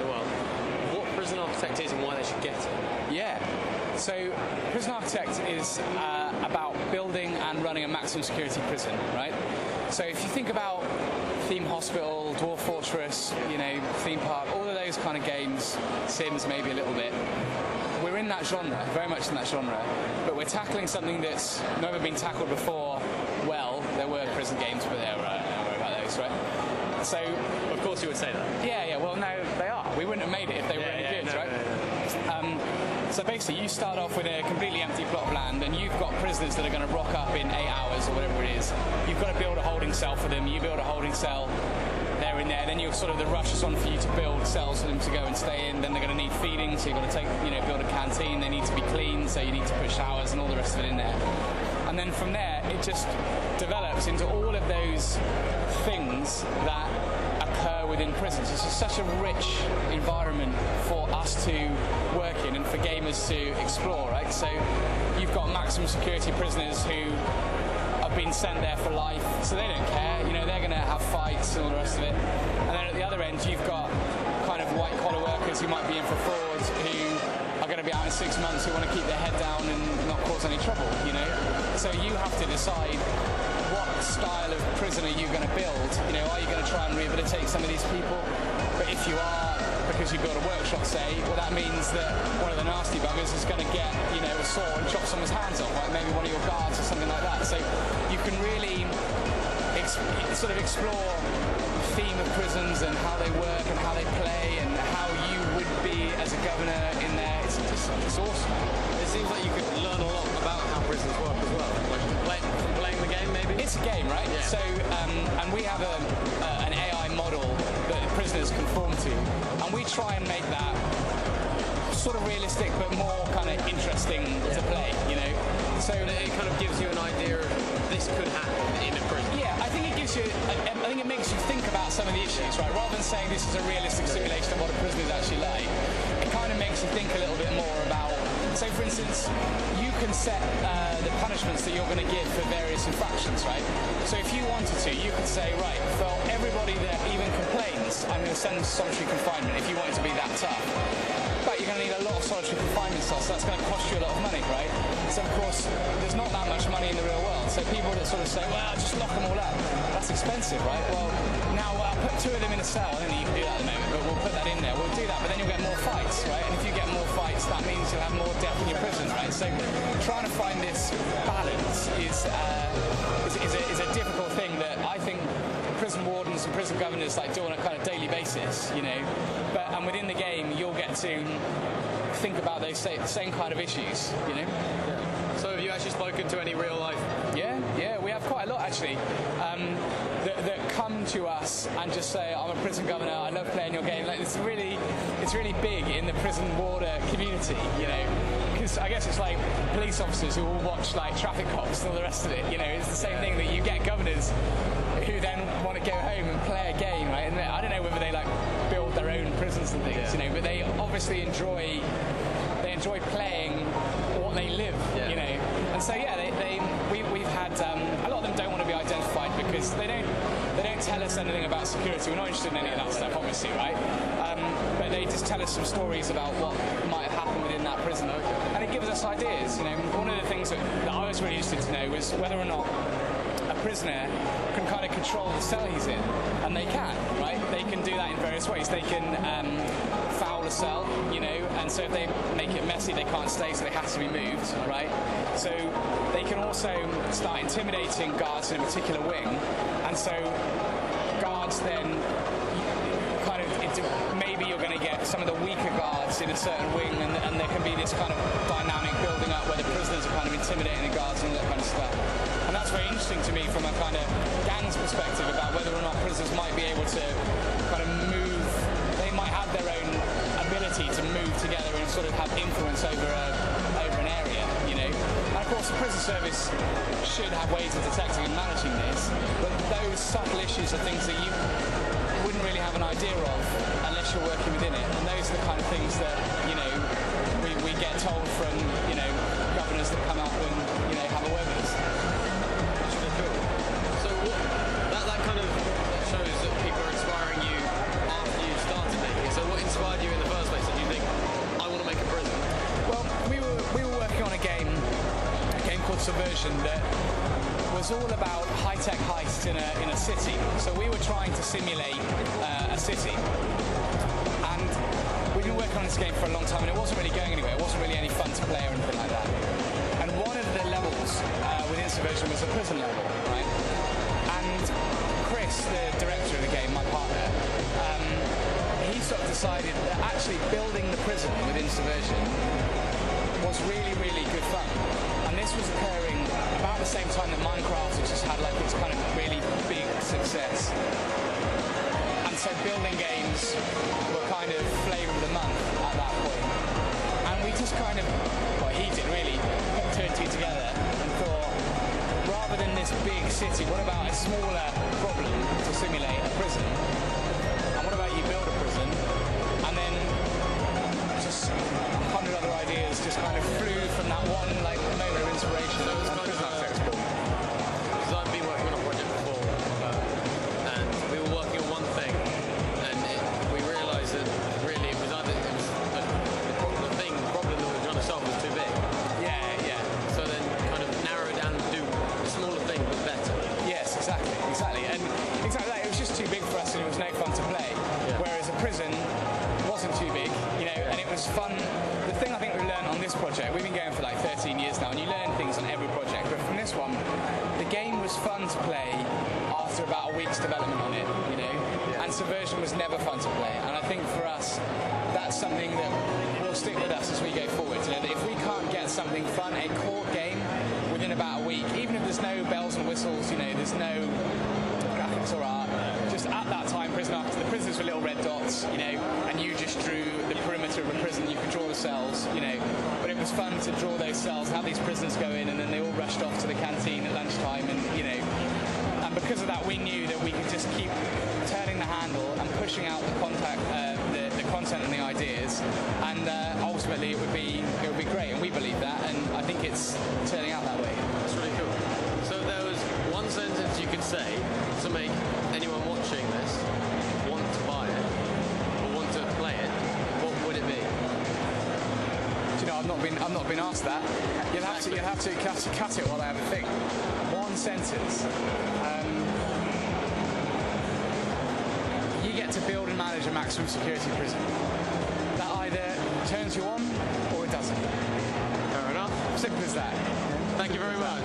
well. What Prison Architect is and why they should get it? Yeah. So Prison Architect is about building and running a maximum security prison, right? So if you think about Theme Hospital, Dwarf Fortress, Theme Park, all of those kind of games, Sims maybe a little bit, we're in that genre, very much in that genre, but we're tackling something that's never been tackled before. Well, there were prison games, but don't worry about those, right? So, of course you would say that. Yeah, well, no, they are. We wouldn't have made it if they were any good, right? So basically, you start off with a completely empty plot of land, and you've got prisoners that are going to rock up in 8 hours or whatever it is. You've got to build a holding cell for them. You build a holding cell. They're in there. Then you're sort of the rush is on for you to build cells for them to go and stay in. Then they're going to need feeding, so you've got to build a canteen. They need to be clean, so you need to put showers and all the rest of it in there. And then from there, it just develops into all of those things that occur within prisons. It's just such a rich environment for us to work in and for gamers to explore, right? So you've got maximum security prisoners who have been sent there for life, so they don't care. They're going to have fights and all the rest of it. And then at the other end, you've got kind of white-collar workers who might be in for fraud, who are going to be out in 6 months, who want to keep their head down and not cause any trouble, So you have to decide what style of prison are you going to build. Are you going to try and rehabilitate some of these people? But if you are, because you build a workshop, say, well, that means that one of the nasty buggers is going to get, a saw and chop someone's hands off, like maybe one of your guards or something like that. So you can really sort of explore the theme of prisons and how they work and how they play and how you would be as a governor in there. It's awesome. It seems like you could learn a lot about how prisons work as well. Like playing the game, maybe? It's a game, right? Yeah. So, and we have an AI model that prisoners conform to, and we try and make that sort of realistic but more kind of interesting to play, So it kind of gives you an idea of this could happen in a prison. Yeah, I think it makes you think about some of the issues, right? Rather than saying this is a realistic simulation of what a prison is actually like, it kind of makes you think a little bit more about. So, for instance, you can set the punishments that you're going to give for various infractions, right? So if you wanted to, you could say, right, for everybody that even complains, I'm going to send them to solitary confinement if you want it to be that tough. But you're going to need a lot of solitary confinement stuff, so that's going to cost you a lot of money, right? So, of course, there's not that much money in the real world. So people that sort of say, well, just lock them all up, that's expensive, right? Well, now I'll put 2 of them in a cell. I don't think you can do that at the moment, but we'll put that in there. We'll do that, but then you'll get more fights, right? And if you get more fights, that means you'll have more death in your prison, right? So trying to find this balance is a difficult thing that I think prison wardens and prison governors do on a kind of daily basis, But and within the game, you'll get to think about those same kind of issues, So have you actually spoken to any real life? Yeah, we have quite a lot actually that come to us and just say, I'm a prison governor, I love playing your game. It's really big in the prison warder community, because I guess it's like police officers who will watch traffic cops and all the rest of it. It's the same thing that you get governors who then want to go home and play a game, right? And I don't know whether they build their own prisons and things, but they obviously enjoy playing what they live, And so we've had a lot of them don't want to be identified because they don't tell us anything about security. We're not interested in any of that stuff, obviously, right? But they just tell us some stories about what might have happened within that prison, and it gives us ideas. One of the things that I was really interested to know was whether or not a prisoner can kind of control the cell he's in, and they can, right? They can do that in various ways. They can foul a cell, and so if they make it messy, they can't stay, so they have to be moved, right? So they can also start intimidating guards in a particular wing, and so guards then kind of maybe you're going to get some of the weaker guards in a certain wing, and there can be this kind of dynamic building up where the prisoners are kind of intimidating the guards and all that kind of stuff. And that's very interesting to me from a kind of gangs perspective about whether or not prisoners might be able to kind of move. They might have their own ability to move together and sort of have influence over an area, And of course, the prison service should have ways of detecting and managing this, but those subtle issues are things that you wouldn't really have an idea of unless you're working within it. And those are the kind of things that we get told from governors that come up and have a word with us. So that kind of shows that people are inspiring you after you started making it. So what inspired you that was all about high-tech heists in a city. So we were trying to simulate a city, and we've been working on this game for a long time, and it wasn't really going anywhere. It wasn't really any fun to play or anything like that. And one of the levels within Subversion was a prison level, right? And Chris, the director of the game, my partner, he sort of decided that actually building the prison within Subversion was really, really good fun. And this was occurring about the same time that Minecraft had just had like its kind of really big success. And so building games were kind of flavour of the month at that point. And we just kind of, well, he did really, put two and two together and thought, rather than this big city, what about a smaller problem to simulate a prison? And what about you build a prison, and then just 100 other ideas just kind of flew from that one like moment of inspiration. So it was kind of Expo. Because I've been working on a project before, and we were working on one thing, and we realised that really it was the problem that we were trying to solve was too big. Yeah. So then kind of narrow it down and do a smaller thing but better. Yes, exactly. And exactly that. It was just too big for us, and it was no fun to play. Yeah. Whereas a prison wasn't too big, and it was fun. The thing I think we learned on this project, we've been going for like 13 years now, and you learn things on every project, but from this one, the game was fun to play after about a week's development on it, and Subversion was never fun to play. And I think for us, that's something that will stick with us as we go forward. That if we can't get something fun, a core game, within about a week, even if there's no bells and whistles, there's no graphics or art, just at that time, the prisons were little red dots, and you just drew the perimeter of a prison. You could draw the cells, but it was fun to draw those cells, have these prisoners go in, and then they all rushed off to the canteen at lunchtime, and because of that, we knew that we could just keep turning the handle and pushing out the content and the ideas, and ultimately it would be great, and we believe that, and I think it's turning out that way. That's really cool. So there was one sentence you could say to make anyone watching this want to buy it or want to play it. What would it be? Do you know, I've not been asked that. You'll have to cut it while I have a think. One sentence. You get to build and manage a maximum security prison. That either turns you on or it doesn't. Fair enough. Simple as that. Thank you very much.